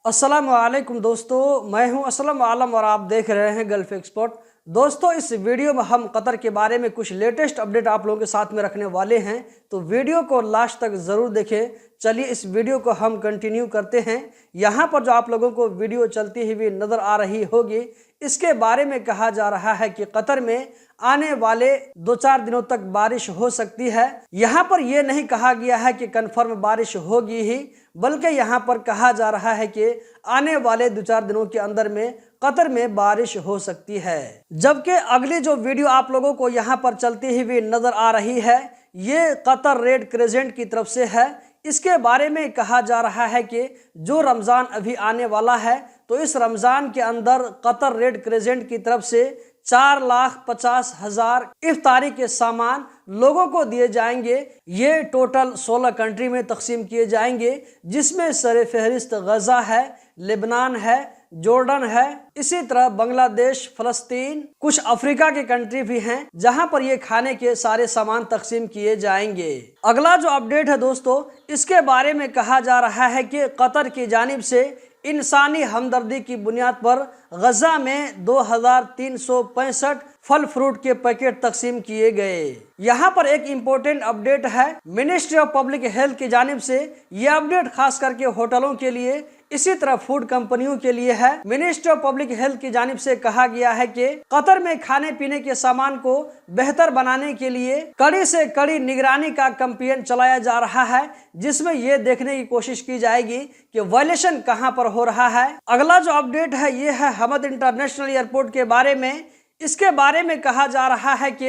अस्सलाम वालेकुम दोस्तों, मैं हूं असलम आलम और आप देख रहे हैं गल्फ एक्सपर्ट। दोस्तों, इस वीडियो में हम कतर के बारे में कुछ लेटेस्ट अपडेट आप लोगों के साथ में रखने वाले हैं, तो वीडियो को लास्ट तक ज़रूर देखें। चलिए इस वीडियो को हम कंटिन्यू करते हैं। यहाँ पर जो आप लोगों को वीडियो चलती हुई नज़र आ रही होगी, इसके बारे में कहा जा रहा है कि कतर में आने वाले 2-4 दिनों तक बारिश हो सकती है। यहाँ पर यह नहीं कहा गया है कि कन्फर्म बारिश होगी ही, बल्कि यहाँ पर कहा जा रहा है कि आने वाले 2-4 दिनों के अंदर में कतर में बारिश हो सकती है। जबकि अगली जो वीडियो आप लोगों को यहाँ पर चलती हुई नजर आ रही है, ये कतर रेड क्रिसेंट की तरफ से है। इसके बारे में कहा जा रहा है कि जो रमज़ान अभी आने वाला है, तो इस रमज़ान के अंदर कतर रेड क्रिसेंट की तरफ से 4,50,000 इफ्तारी के सामान लोगों को दिए जाएंगे। ये टोटल 16 कंट्री में तकसीम किए जाएंगे, जिसमें सर फहरिस्त गजा है, लेबनान है, जॉर्डन है, इसी तरह बांग्लादेश, फलस्तीन, कुछ अफ्रीका के कंट्री भी हैं, जहां पर ये खाने के सारे सामान तकसीम किए जाएंगे। अगला जो अपडेट है दोस्तों, इसके बारे में कहा जा रहा है कि कतर की जानिब से इंसानी हमदर्दी की बुनियाद पर गजा में 2,365 फल फ्रूट के पैकेट तकसीम किए गए। यहाँ पर एक इम्पोर्टेंट अपडेट है, मिनिस्ट्री ऑफ पब्लिक हेल्थ की जानिब से यह अपडेट खास करके होटलों के लिए, इसी तरह फूड कंपनियों के लिए है। मिनिस्ट्री ऑफ पब्लिक हेल्थ की जानिब से कहा गया है कि कतर में खाने पीने के सामान को बेहतर बनाने के लिए कड़ी से कड़ी निगरानी का कैंपेन चलाया जा रहा है, जिसमें यह देखने की कोशिश की जाएगी कि वायलेशन कहां पर हो रहा है। अगला जो अपडेट है ये है हमद इंटरनेशनल एयरपोर्ट के बारे में। इसके बारे में कहा जा रहा है कि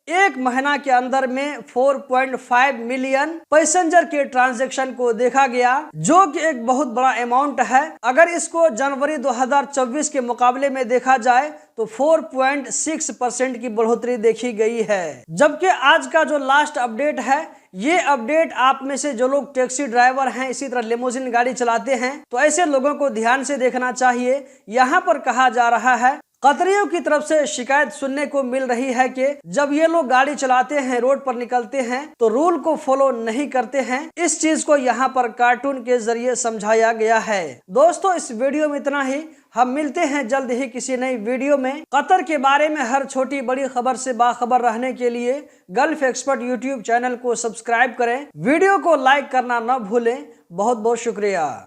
एक महीना के अंदर में 4.5 मिलियन पैसेंजर के ट्रांजैक्शन को देखा गया, जो कि एक बहुत बड़ा अमाउंट है। अगर इसको जनवरी 2024 के मुकाबले में देखा जाए तो 4.6% की बढ़ोतरी देखी गई है। जबकि आज का जो लास्ट अपडेट है, ये अपडेट आप में से जो लोग टैक्सी ड्राइवर हैं, इसी तरह लिमोजिन गाड़ी चलाते हैं, तो ऐसे लोगों को ध्यान से देखना चाहिए। यहाँ पर कहा जा रहा है, कतरियों की तरफ से शिकायत सुनने को मिल रही है कि जब ये लोग गाड़ी चलाते हैं, रोड पर निकलते हैं, तो रूल को फॉलो नहीं करते हैं। इस चीज को यहाँ पर कार्टून के जरिए समझाया गया है। दोस्तों, इस वीडियो में इतना ही। हम मिलते हैं जल्द ही किसी नई वीडियो में। कतर के बारे में हर छोटी बड़ी खबर से बाखबर रहने के लिए गल्फ एक्सपर्ट यूट्यूब चैनल को सब्सक्राइब करें। वीडियो को लाइक करना न भूलें। बहुत बहुत शुक्रिया।